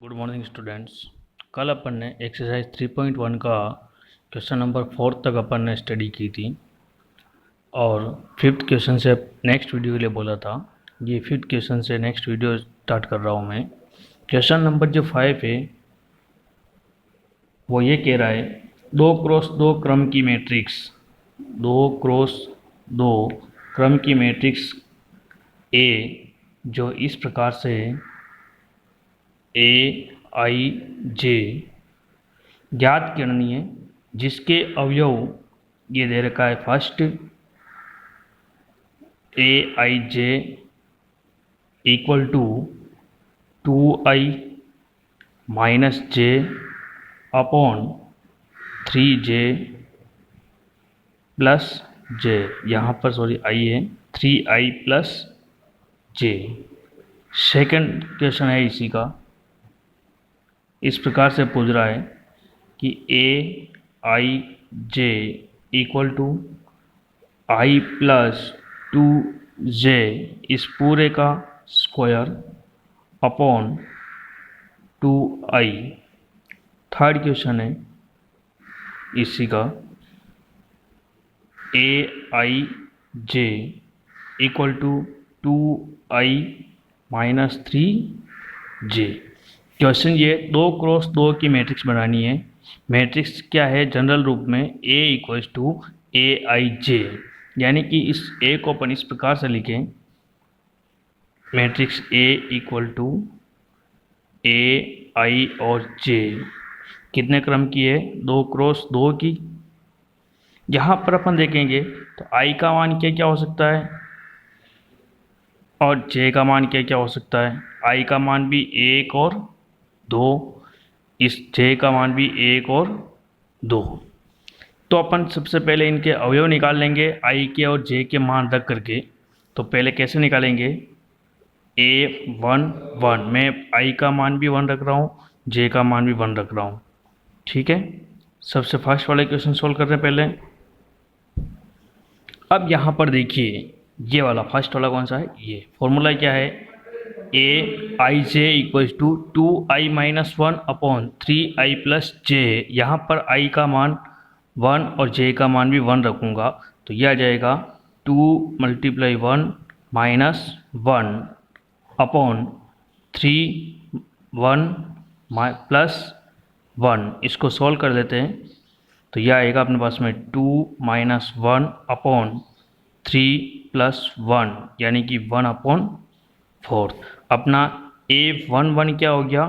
Good morning students. कल अपन ने exercise 3.1 का क्वेश्चन नंबर 4 तक अपन ने स्टडी की थी और फिफ्थ क्वेश्चन से नेक्स्ट वीडियो के लिए बोला था। ये फिफ्थ क्वेश्चन से नेक्स्ट वीडियो स्टार्ट कर रहा हूँ मैं। क्वेश्चन नंबर जो 5 है वो ये कह रहा है 2x2 क्रम की मैट्रिक्स 2x2 क्रम की मैट्रिक्स ए जो इस प्रकार से AIJ ज्ञात करनी है, जिसके अवयव ये दे रखा है। First AIJ equal to 2I minus J upon 3J plus J, यहाँ पर सॉरी I है, 3I plus J। Second question है इसी का, इस प्रकार से पूछ रहा है कि AIJ equal to I plus 2J इस पूरे का square upon 2I। Third question है इसी का, AIJ equal to 2I minus 3J। Question ये 2x2 की मैट्रिक्स बनानी है। मैट्रिक्स क्या है जनरल रूप में, A इक्वल्स टू AIJ, यानी कि इस A को अपन इस प्रकार से लिखें, matrix A equal to AI और J कितने क्रम की है, 2x2 की। यहाँ पर अपन देखेंगे तो I का मान क्या क्या हो सकता है और J का मान क्या क्या हो सकता है। I का मान भी 1 और 2, इस J का मान भी 1 और 2। तो अपन सबसे पहले इनके अवयव निकाल लेंगे I के और J के मान रख करके। तो पहले कैसे निकालेंगे, A1 1, मैं I का मान भी 1 रख रहा हूँ, J का मान भी 1 रख रहा हूँ। ठीक है, सबसे फर्स्ट वाले क्वेश्चन सोल्व कर रहे हैं पहले। अब यहाँ पर देखिए ये वाला फर्स्ट वाला कौन सा है, ये फॉर्मूला क्या है, AIJ equals to 2I minus 1 upon 3I plus J। यहाँ पर I का मान 1 और J का मान भी 1 रखूँगा, तो यह आ जाएगा 2 मल्टीप्लाई 1 माइनस 1 अपॉन 3 1 प्लस 1। इसको सॉल्व कर लेते हैं तो यह आएगा अपने पास में 2 माइनस 1 अपॉन 3 प्लस 1, यानी कि 1 अपॉन 4। अपना A11 क्या हो गया,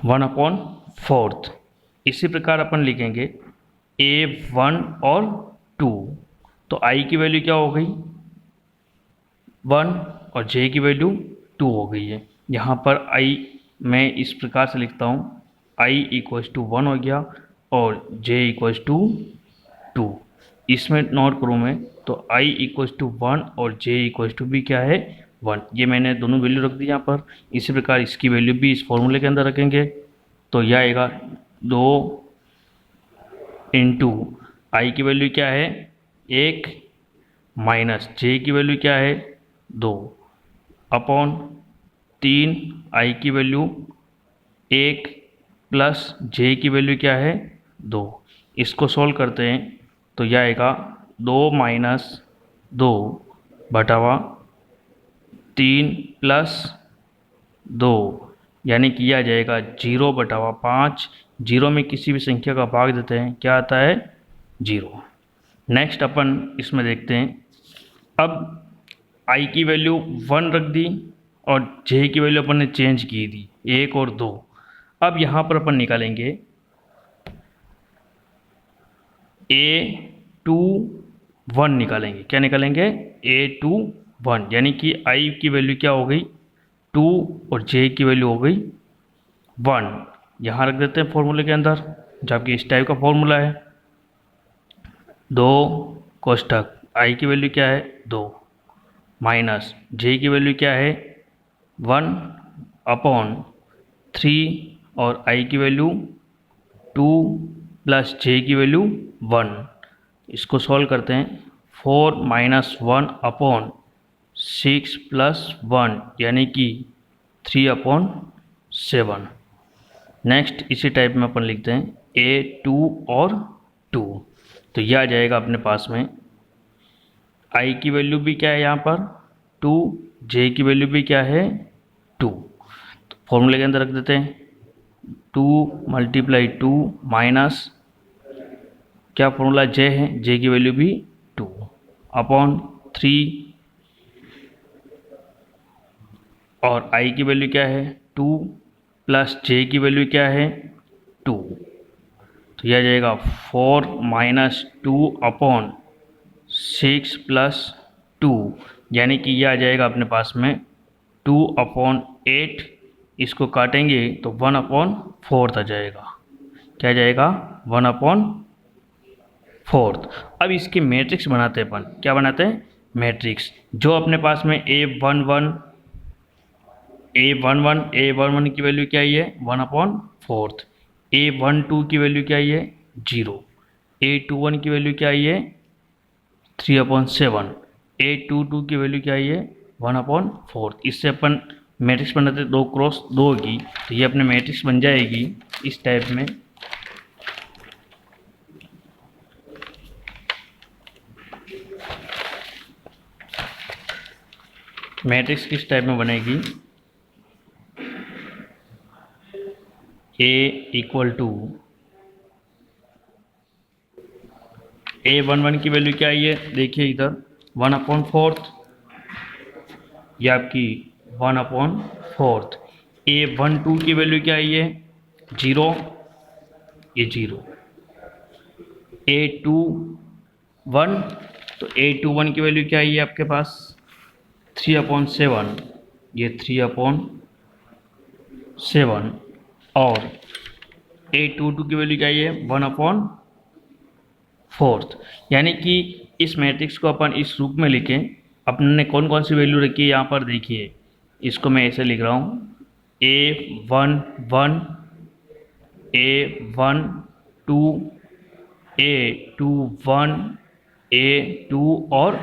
1 अपॉन 4। इसी प्रकार अपन लिखेंगे A1 और 2, तो I की वैल्यू क्या हो गई 1 और J की वैल्यू 2 हो गई है। यहाँ पर I मैं इस प्रकार से लिखता हूँ, I इक्वल्स टू 1 हो गया और J इक्वल्स टू 2। इसमें नोट करूँ मैं तो I इक्वल्स टू 1 और J इक्वल्स टू भी क्या है 1। ये मैंने दोनों वैल्यू रख दी यहाँ पर। इसी प्रकार इसकी वैल्यू भी इस फॉर्मूले के अंदर रखेंगे, तो यह आएगा 2 इंटू I की वैल्यू क्या है 1 माइनस J की वैल्यू क्या है 2 अपॉन 3 I की वैल्यू 1 प्लस J की वैल्यू क्या है 2। इसको सॉल्व करते हैं तो यह आएगा 2 माइनस 2 बटावा 3 प्लस 2, यानी कि यह आ जाएगा 0 बटावा 5। 0 में किसी भी संख्या का भाग देते हैं, क्या आता है 0। नेक्स्ट अपन इसमें देखते हैं, अब I की वैल्यू 1 रख दी और J की वैल्यू अपन ने चेंज की थी 1 और 2। अब यहाँ पर अपन निकालेंगे A21 निकालेंगे। क्या निकालेंगे A21, यानी कि I की वैल्यू क्या हो गई 2 और J की वैल्यू हो गई 1। यहाँ रख देते हैं फॉर्मूले के अंदर, जबकि इस टाइप का फॉर्मूला है। 2 कोष्ठक I की वैल्यू क्या है 2 माइनस J की वैल्यू क्या है 1 अपॉन 3 और I की वैल्यू 2 प्लस J की वैल्यू 1। इसको सॉल्व करते हैं, 4 माइनस 1 अपॉन 6 प्लस 1, यानी कि 3 अपॉन 7। नेक्स्ट इसी टाइप में अपन लिखते हैं A2 और 2, तो यह आ जाएगा अपने पास में I की वैल्यू भी क्या है यहाँ पर 2, J की वैल्यू भी क्या है 2। तो फॉर्मूले के अंदर रख देते हैं 2 × 2 माइनस क्या फॉर्मूला J है, J की वैल्यू भी 2 अपॉन 3 और I की वैल्यू क्या है 2 प्लस J की वैल्यू क्या है 2, तो यह आ जाएगा 4 - 2 अपॉन 6 + 2, यानी कि यह आ जाएगा अपने पास में 2/8। इसको काटेंगे तो 1/4 आ जाएगा। क्या आ जाएगा 1/4। अब इसके मैट्रिक्स बनाते हैं अपन, क्या बनाते हैं मैट्रिक्स। जो अपने पास में A11 की वैल्यू क्या है 1/4, A12 की वैल्यू क्या है 0, A21 की वैल्यू क्या है 3/7, A22 की वैल्यू क्या है 1/4। इससे अपन मैट्रिक्स बनाते 2 × 2 की, तो ये अपने मैट्रिक्स बन जाएगी इस टाइप में। मैट्रिक्स किस टाइप में बनेगी A = A11 की वैल्यू क्या है देखिए इधर 1/4, ये आपकी 1/4। A12 की वैल्यू क्या है 0, ये 0। A21, तो A21 की वैल्यू क्या है आपके पास 3/7, ये 3/7। और A22 की वैल्यू क्या है 1/4। यानी कि इस मैट्रिक्स को अपन इस रूप में लिखें। अपन ने कौन कौन सी वैल्यू रखी है यहाँ पर देखिए, इसको मैं ऐसे लिख रहा हूँ A11, A12, A21, A2 और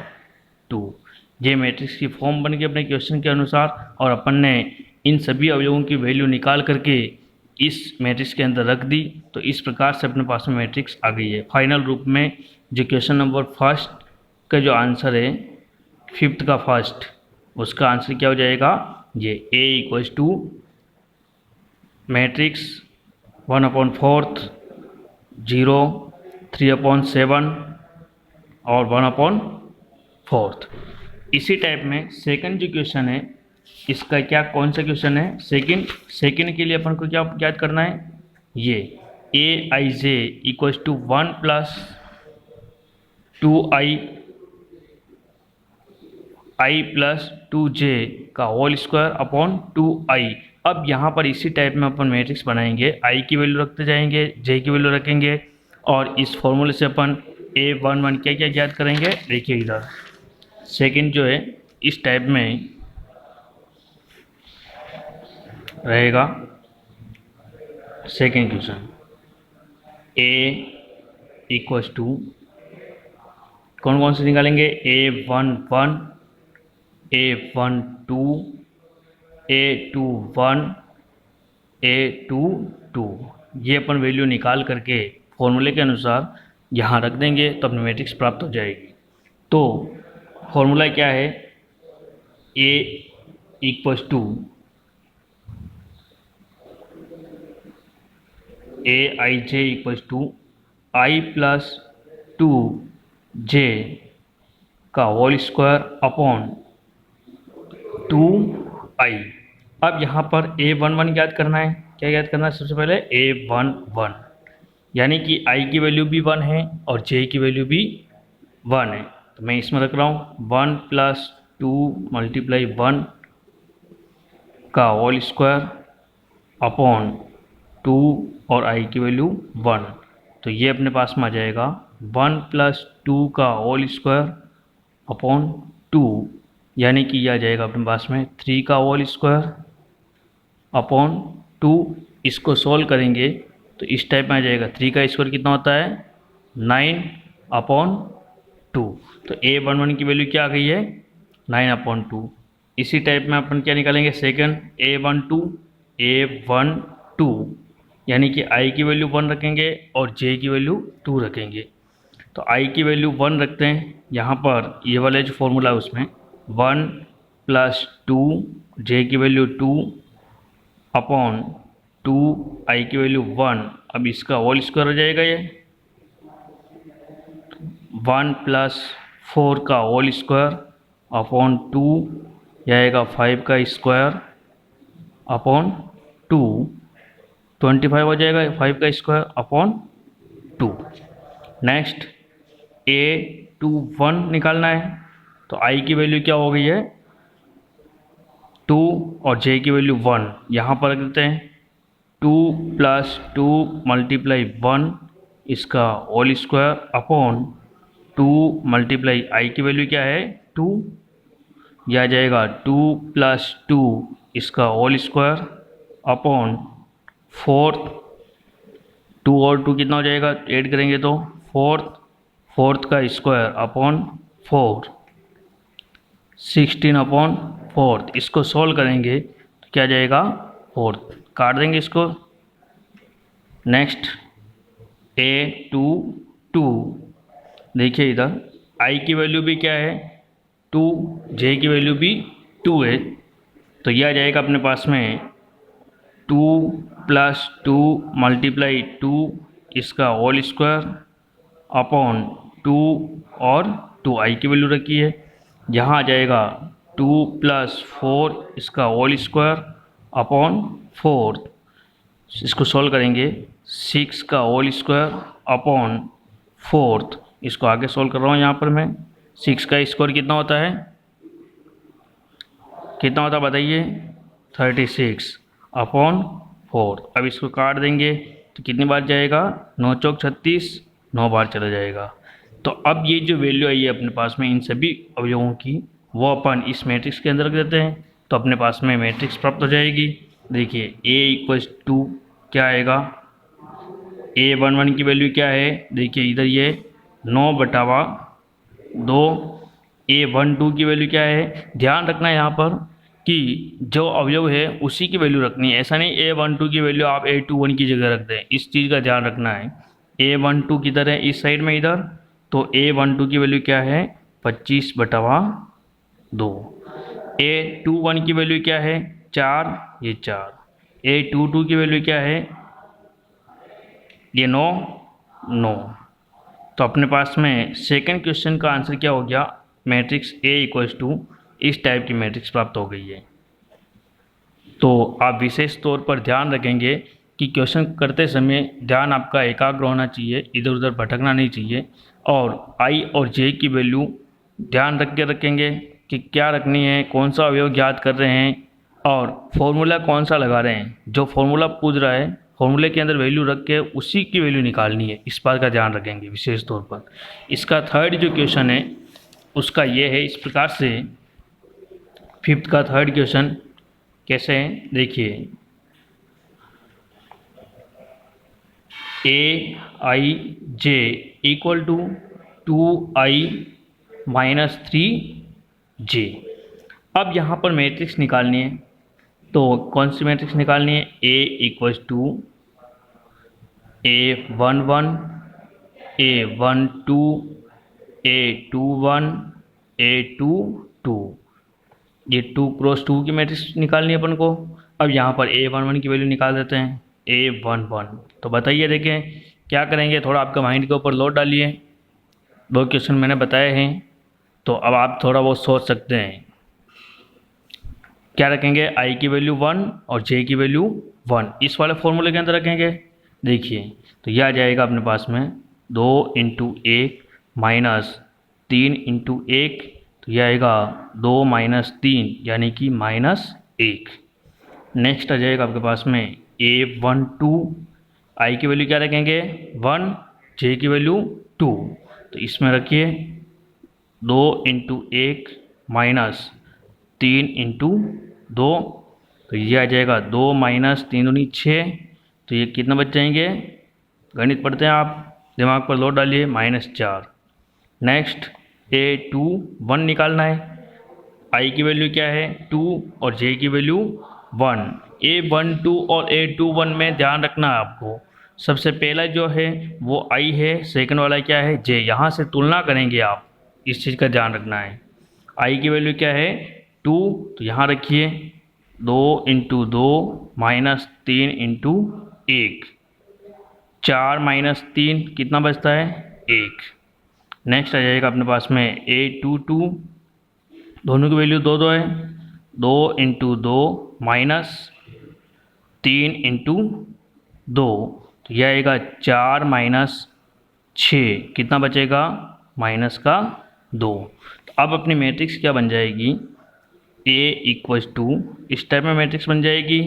2। ये मैट्रिक्स की फॉर्म बन गई अपने क्वेश्चन के अनुसार, और अपन ने इन सभी अवयवों की वैल्यू निकाल करके इस मैट्रिक्स के अंदर रख दी। तो इस प्रकार से अपने पास में मैट्रिक्स आ गई है। फाइनल रूप में जो क्वेश्चन नंबर फर्स्ट का जो आंसर है 5th का फर्स्ट, उसका आंसर क्या हो जाएगा ये A = मैट्रिक्स 1/4, 0, 3/7 और 1/4। इसी टाइप में सेकंड जो क्वेश्चन है, इसका क्या कौन सा क्वेश्चन है सेकंड के लिए अपन को क्या याद करना है, ये Aij = 1 + 2i + 2j का होल स्क्वायर अपॉन 2i। अब यहाँ पर इसी टाइप में अपन मैट्रिक्स बनाएंगे, i की वैल्यू रखते जाएंगे, j की वैल्यू रखेंगे, और इस फॉर्मूले से अपन A11 क्या क्या याद करेंगे देखिए इधर। सेकंड जो है इस टाइप में रहेगा। सेकंड क्वेश्चन A = कौन कौन से निकालेंगे A11, A12, A21, A22, ये अपन वैल्यू निकाल करके फॉर्मूले के अनुसार यहाँ रख देंगे तो अपनी मैट्रिक्स प्राप्त हो जाएगी। तो फॉर्मूला क्या है A = Aij = i + 2j का होल स्क्वायर अपॉन 2i। अब यहाँ पर A11 याद करना है, क्या याद करना है सबसे पहले A11, यानी कि i की वैल्यू भी 1 है और j की वैल्यू भी 1 है, तो मैं इसमें रख रहा हूँ 1 + 2 × 1 का होल स्क्वायर अपॉन 2 और i की वैल्यू 1, तो ये अपने पास में आ जाएगा 1 + 2 का होल स्क्वायर अपॉन 2, यानी कि यह आ जाएगा अपने पास में 3 का होल स्क्वायर अपॉन 2। इसको सॉल्व करेंगे तो इस टाइप में आ जाएगा 3 का स्क्वायर कितना होता है 9/2। तो A11 की वैल्यू क्या आ गई है 9/2। इसी टाइप में अपन क्या निकालेंगे सेकंड A12 A12, यानी कि i की वैल्यू 1 रखेंगे और j की वैल्यू 2 रखेंगे। तो i की वैल्यू 1 रखते हैं, यहाँ पर ये वाला जो फॉर्मूला है उसमें 1 + 2, j की वैल्यू 2 अपॉन 2, i की वैल्यू 1। अब इसका होल स्क्वायर हो जाएगा, ये 1 + 4 का होल स्क्वायर अपॉन 2, यह आएगा 5 का स्क्वायर अपॉन 2, 25 हो जाएगा 5 का स्क्वायर अपॉन 2। नेक्स्ट A21 निकालना है, तो i की वैल्यू क्या हो गई है 2 और j की वैल्यू 1, यहाँ पर रख देते हैं 2 + 2 × 1 इसका होल स्क्वायर अपॉन 2 × i की वैल्यू क्या है 2, यह आ जाएगा 2 + 2 इसका होल स्क्वायर अपॉन 4, 2 और 2 कितना हो जाएगा, ऐड करेंगे तो 4 का स्क्वायर अपॉन 4, 16 अपॉन 4। इसको सॉल्व करेंगे तो क्या जाएगा 4, काट देंगे इसको। नेक्स्ट A22, देखिए इधर i की वैल्यू भी क्या है 2, j की वैल्यू भी 2 है, तो यह आ जाएगा अपने पास में 2 + 2 × 2 इसका होल स्क्वायर अपॉन 2 और 2 i की वैल्यू रखी है, यहाँ आ जाएगा 2 + 4 इसका होल स्क्वायर अपॉन 4। इसको सॉल्व करेंगे 6 का होल स्क्वायर अपॉन 4। इसको आगे सॉल्व कर रहा हूँ यहाँ पर मैं। 6 का स्क्वायर कितना होता है, कितना होता है बताइए 36 अपॉन 4। अब इसको काट देंगे तो कितनी बार जाएगा 9 चौक 36, 9 बार चला जाएगा। तो अब ये जो वैल्यू आई है अपने पास में इन सभी अवयवों की, वो अपन इस मैट्रिक्स के अंदर रख देते हैं, तो अपने पास में मैट्रिक्स प्राप्त हो जाएगी। देखिए A = 2 क्या आएगा, A11 की वैल्यू क्या है, देखिए इधर ये 9/2। A12 की वैल्यू क्या है, ध्यान रखना है यहाँ पर कि जो अवयव है उसी की वैल्यू रखनी है, ऐसा नहीं A12 की वैल्यू आप A21 की जगह रख दें, इस चीज़ का ध्यान रखना है। A12 किधर है, इस साइड में इधर, तो A12 की वैल्यू क्या है 25/2। A21 की वैल्यू क्या है 4, ये 4। A22 की वैल्यू क्या है, ये 9। तो अपने पास में सेकंड क्वेश्चन का आंसर क्या हो गया, मैट्रिक्स A = इस टाइप की मैट्रिक्स प्राप्त हो गई है। तो आप विशेष तौर पर ध्यान रखेंगे कि क्वेश्चन करते समय ध्यान आपका एकाग्र होना चाहिए, इधर उधर भटकना नहीं चाहिए, और i और j की वैल्यू ध्यान रख के रखेंगे कि क्या रखनी है, कौन सा अवयव ज्ञात कर रहे हैं और फॉर्मूला कौन सा लगा रहे हैं। जो फॉर्मूला पूछ रहा है फॉर्मूले के अंदर वैल्यू रख के उसी की वैल्यू निकालनी है, इस बात का ध्यान रखेंगे विशेष तौर पर। इसका थर्ड जो क्वेश्चन है उसका ये है इस प्रकार से। फिफ्थ का थर्ड क्वेश्चन कैसे है, देखिए Aij = 2i - 3j। अब यहाँ पर मैट्रिक्स निकालनी है, तो कौन सी मैट्रिक्स निकालनी है, A = A11, A12, A21, A22, ये 2 × 2 की मैट्रिक्स निकालनी है अपन को। अब यहाँ पर A11 की वैल्यू निकाल देते हैं, A11। तो बताइए देखें क्या करेंगे, थोड़ा आपका माइंड के ऊपर लोड डालिए, 2 क्वेश्चन मैंने बताए हैं, तो अब आप थोड़ा बहुत सोच सकते हैं। क्या रखेंगे, i की वैल्यू 1 और j की वैल्यू 1 इस वाले फॉर्मूले के अंदर रखेंगे। देखिए तो यह आ जाएगा अपने पास में 2 × 1 - 3 × 1, तो यह आएगा 2 - 3 यानी कि -1। नेक्स्ट आ जाएगा आपके पास में A12, i की वैल्यू क्या रखेंगे 1, j की वैल्यू 2, तो इसमें रखिए 2 × 1 - 3 × 2, तो ये आ जाएगा 2 - 3 × 6, तो ये कितना बच जाएंगे, गणित पढ़ते हैं आप, दिमाग पर लोड डालिए, -4। नेक्स्ट A21 निकालना है, i की वैल्यू क्या है 2 और j की वैल्यू 1, A12 और A21 में ध्यान रखना है आपको। सबसे पहला जो है वो I है, सेकंड वाला क्या है J। यहाँ से तुलना करेंगे आप, इस चीज़ का ध्यान रखना है। I की वैल्यू क्या है 2, तो यहाँ रखिए 2 इंटू 2 माइनस 3 इंटू 1, 4 माइनस 3 कितना बचता है 1। नेक्स्ट आ जाएगा अपने पास में A22, दोनों की वैल्यू 2 2 है, 2 इंटू 2 माइनस 3 इंटू 2, तो यह आएगा 4 माइनस 6, कितना बचेगा माइनस का 2। तो अब अपनी मैट्रिक्स क्या बन जाएगी, A इक्वल्स टू, इस टाइप में मैट्रिक्स बन जाएगी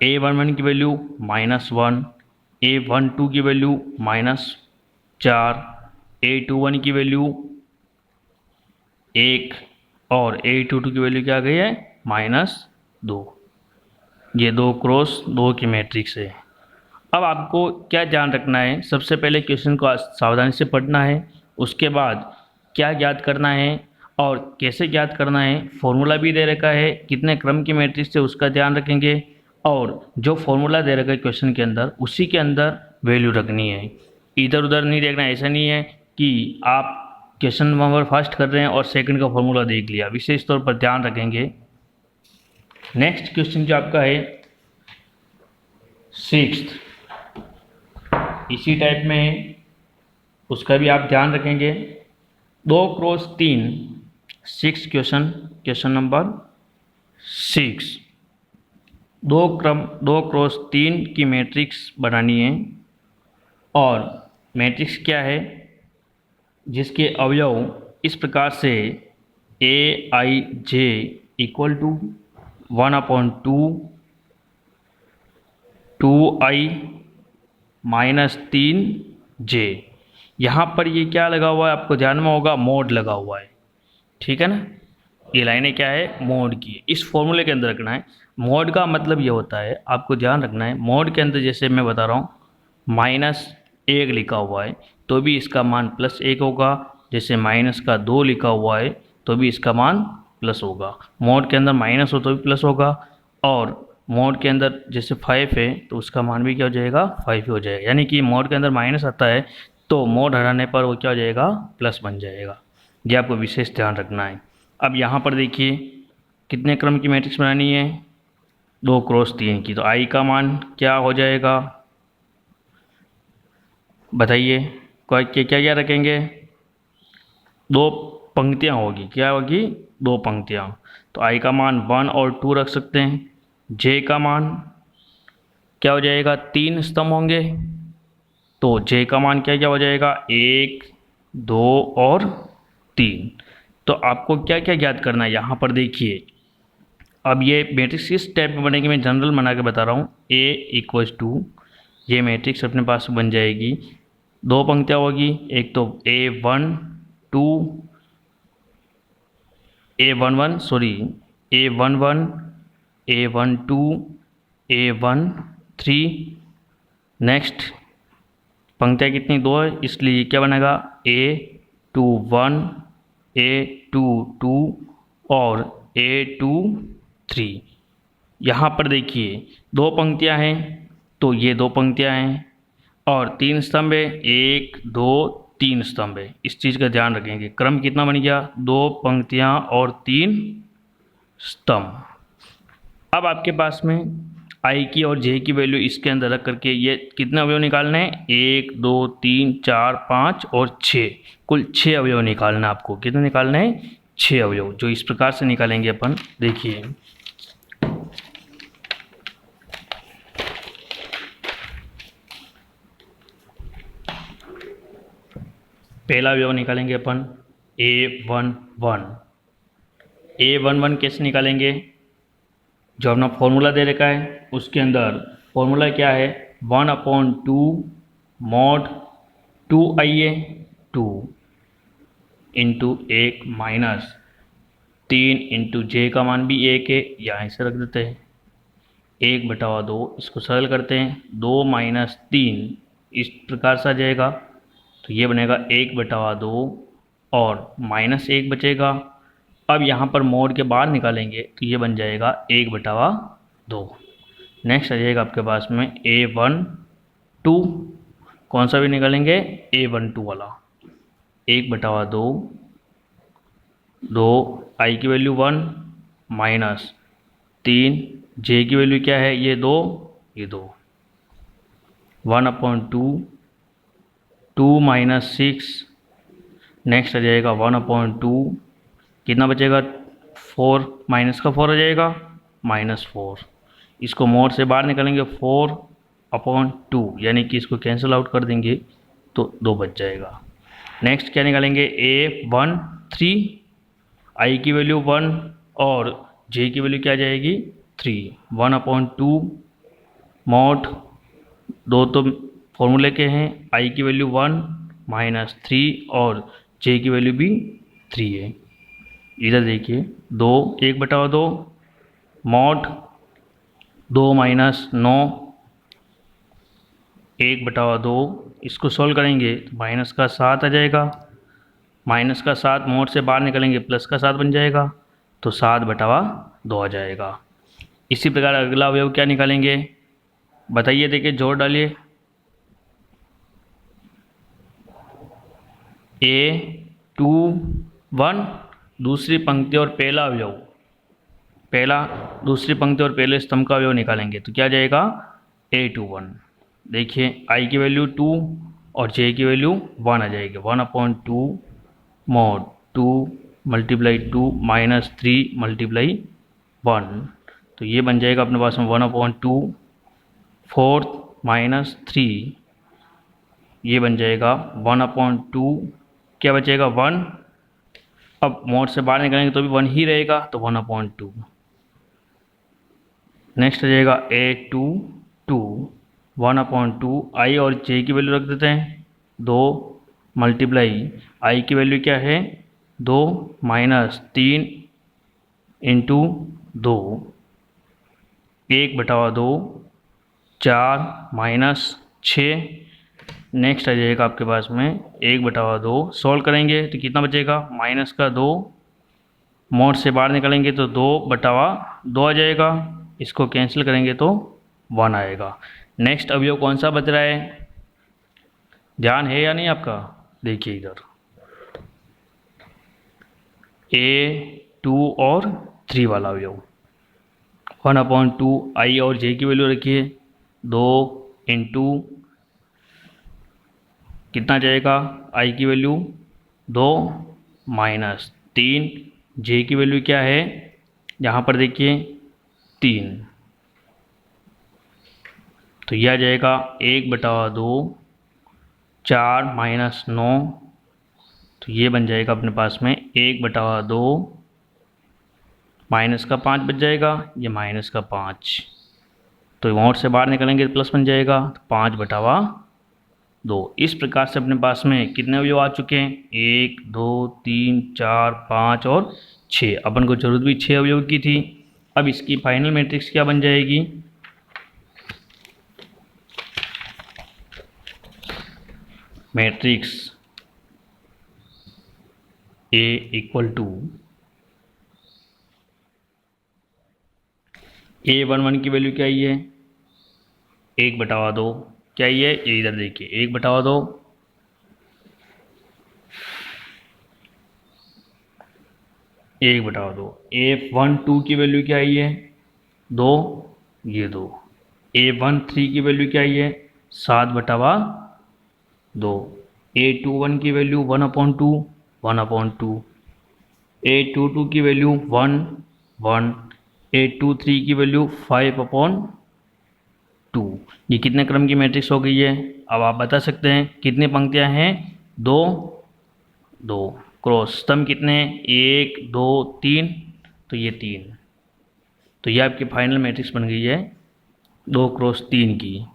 A11 की वैल्यू -1, A12 की वैल्यू -4, A21 की वैल्यू 1 और A22 की वैल्यू क्या आ गई है -2। ये 2 क्रॉस 2 की मैट्रिक्स है। अब आपको क्या ध्यान रखना है, सबसे पहले क्वेश्चन को सावधानी से पढ़ना है, उसके बाद क्या ज्ञात करना है और कैसे ज्ञात करना है। फॉर्मूला भी दे रखा है, कितने क्रम की मैट्रिक्स है उसका ध्यान रखेंगे, और जो फॉर्मूला दे रखा है क्वेश्चन के अंदर उसी के अंदर वैल्यू रखनी है, इधर उधर नहीं देखना। ऐसा नहीं है कि आप क्वेश्चन नंबर फर्स्ट कर रहे हैं और सेकंड का फॉर्मूला देख लिया, विशेष तौर पर ध्यान रखेंगे। नेक्स्ट क्वेश्चन जो आपका है 6th, इसी टाइप में है, उसका भी आप ध्यान रखेंगे। 2 क्रॉस 3 6 क्वेश्चन नंबर 6, 2 क्रॉस 3 की मैट्रिक्स बनानी है, और मैट्रिक्स क्या है जिसके अवयव इस प्रकार से AIJ equal to 1/2 2I -3J। यहाँ पर ये क्या लगा हुआ है आपको ध्यान में होगा, मोड लगा हुआ है, ठीक है ना। ये लाइनें क्या है मोड की, इस फॉर्मूले के अंदर रखना है। मोड का मतलब ये होता है, आपको ध्यान रखना है, मोड के अंदर जैसे मैं बता रहा हूँ -1 लिखा हुआ है तो भी इसका मान +1 होगा, जैसे -2 लिखा हुआ है तो भी इसका मान प्लस होगा। मोड के अंदर माइनस हो तो भी प्लस होगा, और मोड के अंदर जैसे 5 है तो उसका मान भी क्या हो जाएगा 5 ही हो जाएगा। यानी कि मोड के अंदर माइनस आता है तो मोड हटाने पर वो क्या हो जाएगा प्लस बन जाएगा। ये आपको विशेष ध्यान रखना है। अब यहाँ पर देखिए कितने क्रम की मैट्रिक्स बनानी है, 2 क्रॉस 3 की, तो I का मान क्या हो जाएगा बताइए, क्या क्या रखेंगे, 2 पंक्तियाँ होगी, क्या होगी 2 पंक्तियाँ, तो I का मान 1 और 2 रख सकते हैं। J का मान क्या हो जाएगा, 3 स्तंभ होंगे तो J का मान क्या क्या हो जाएगा 1 2 और 3। तो आपको क्या क्या ज्ञात करना है यहाँ पर देखिए। अब ये मैट्रिक्स किस टाइप में बनेगी, मैं जनरल बना के बता रहा हूँ। A इक्वल्स टू, ये मैट्रिक्स अपने पास बन जाएगी, 2 पंक्तियाँ होगी, एक तो A11 A12 A13। नेक्स्ट पंक्तियाँ कितनी 2 है, इसलिए क्या बनेगा A21 A22 और A23। यहाँ पर देखिए 2 पंक्तियाँ हैं तो ये 2 पंक्तियाँ हैं, और 3 स्तंभ है, 1 2 3 स्तंभ है। इस चीज़ का ध्यान रखेंगे। क्रम कितना बन गया, 2 पंक्तियाँ और 3 स्तंभ। अब आपके पास में I की और J की वैल्यू इसके अंदर रख करके ये कितने अवयव निकालने हैं, 1 2 3 4 5 और 6, कुल 6 अवयव निकालना है आपको। कितने निकालने हैं 6 अवयव, जो इस प्रकार से निकालेंगे अपन। देखिए पहला अवयव निकालेंगे अपन A11 कैसे निकालेंगे, जो अपना फॉर्मूला दे रखा है उसके अंदर फॉर्मूला क्या है, 1/2 mod 2IA 2 into 1 minus 3 into J का मान भी 1 है, यहाँ से रख देते हैं 1/2, इसको सरल करते हैं 2 माइनस 3 इस प्रकार से आ जाएगा, तो ये बनेगा 1/2 और -1 बचेगा। अब यहाँ पर मोड के बाहर निकालेंगे तो ये बन जाएगा 1/2। 2। नेक्स्ट आ जाएगा आपके पास में A1 2, कौन सा भी निकालेंगे A1 2 वाला, 1/2, 2 I की वैल्यू 1 माइनस 3 J की वैल्यू क्या है, ये 2 1/2, 2 माइनस 6, नेक्स्ट आ जाएगा 1/2, कितना बचेगा 4, माइनस का 4 आ जाएगा -4, इसको मोड से बाहर निकालेंगे 4/2, यानी कि इसको कैंसिल आउट कर देंगे तो 2 बच जाएगा। नेक्स्ट क्या निकालेंगे A1 3, I की वैल्यू 1 और J की वैल्यू क्या आ जाएगी 3, 1/2 मोड 2 तो फॉर्मूले के हैं, I की वैल्यू 1 -3 और J की वैल्यू भी 3 है। इधर देखिए 2 1/2 मोड 2 माइनस 9 1/2, इसको सॉल्व करेंगे तो माइनस का 7 आ जाएगा, माइनस का 7 मोड से बाहर निकलेंगे प्लस का 7 बन जाएगा, तो 7/2 आ जाएगा। इसी प्रकार अगला अवयव क्या निकालेंगे बताइए, देखिए जोड़ डालिए, A2 1 दूसरी पंक्ति और पहला अवयव, पहला दूसरी पंक्ति और पहले स्तंभ का अवयव निकालेंगे तो क्या जाएगा A2 1। देखिए I की वैल्यू 2 और J की वैल्यू 1 आ जाएगी, 1/2 मोड 2 मल्टीप्लाई 2 माइनस 3 मल्टीप्लाई 1, तो ये बन जाएगा अपने पास में 1/2 4 माइनस 3, ये बन जाएगा 1/2, क्या बचेगा 1, अब मोड से बाहर निकलेंगे तो भी 1 ही रहेगा तो 1/2। नेक्स्ट आ जाएगा A2 2 1/2, I और J की वैल्यू रख देते हैं 2 मल्टीप्लाई I की वैल्यू क्या है 2 माइनस 3 इंटू 2 1/2 4 माइनस 6, नेक्स्ट आ जाएगा आपके पास में 1/2, सॉल्व करेंगे तो कितना बचेगा माइनस का 2, मोड से बाहर निकलेंगे तो 2/2 आ जाएगा, इसको कैंसिल करेंगे तो 1 आएगा। नेक्स्ट अवयव कौन सा बच रहा है, ध्यान है या नहीं आपका, देखिए इधर A2 और 3 वाला अवयव, 1/2 I और J की वैल्यू रखिए 2 इंटू कितना जाएगा I की वैल्यू 2 माइनस 3, J की वैल्यू क्या है यहाँ पर देखिए 3, तो यह आ जाएगा 1/2 4 माइनस 9, तो ये बन जाएगा अपने पास में 1/2 माइनस का 5 बच जाएगा, ये माइनस का 5, तो मोड से बाहर निकलेंगे तो प्लस बन जाएगा, तो 5/2। इस प्रकार से अपने पास में कितने अवयव आ चुके हैं 1 2 3 4 5 और 6, अपन को जरूरत भी 6 अवयव की थी। अब इसकी फाइनल मैट्रिक्स क्या बन जाएगी, matrix A equal to A11 की वैल्यू क्या है 1/2, क्या ये इधर देखिए 1/2, A12 की वैल्यू क्या है 2, ये 2, A13 की वैल्यू क्या है 7/2, A21 की वैल्यू 1/2, A22 की वैल्यू 1 1, A23 की वैल्यू 5/2। ये कितने क्रम की मैट्रिक्स हो गई है, अब आप बता सकते हैं कितनी पंक्तियां हैं 2 2, क्रॉस स्तंभ कितने हैं 1 2 3, तो ये 3, तो ये आपकी फाइनल मैट्रिक्स बन गई है 2 क्रॉस 3 की।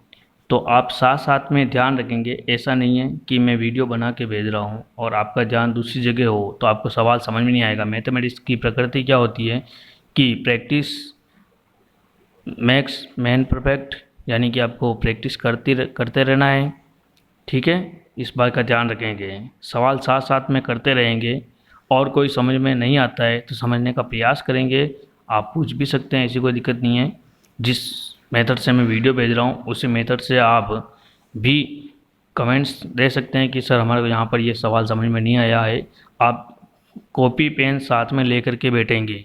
तो आप साथ साथ में ध्यान रखेंगे, ऐसा नहीं है कि मैं वीडियो बना के भेज रहा हूँ और आपका ध्यान दूसरी जगह हो तो आपको सवाल समझ में नहीं आएगा। मैथमेटिक्स की प्रकृति क्या होती है कि प्रैक्टिस मैक्स मैन परफेक्ट, यानी कि आपको प्रैक्टिस करते रहना है, ठीक है। इस बात का ध्यान रखेंगे, सवाल साथ साथ में करते रहेंगे और कोई समझ में नहीं आता है तो समझने का प्रयास करेंगे, आप पूछ भी सकते हैं, ऐसी कोई दिक्कत नहीं है। जिस मेथड से मैं वीडियो भेज रहा हूँ उसी मेथड से आप भी कमेंट्स दे सकते हैं कि सर हमारे यहाँ पर ये सवाल समझ में नहीं आया है। आप कॉपी पेन साथ में लेकर के बैठेंगे,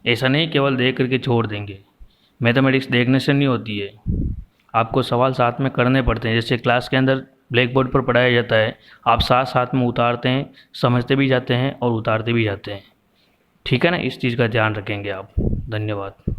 ऐसा नहीं केवल देख करके छोड़ देंगे। मैथमेटिक्स देखने से नहीं होती है, आपको सवाल साथ में करने पड़ते हैं। जैसे क्लास के अंदर ब्लैक बोर्ड पर पढ़ाया जाता है, आप साथ साथ में उतारते हैं, समझते भी जाते हैं और उतारते भी जाते हैं। ठीक है ना, इस चीज़ का ध्यान रखेंगे आप। धन्यवाद।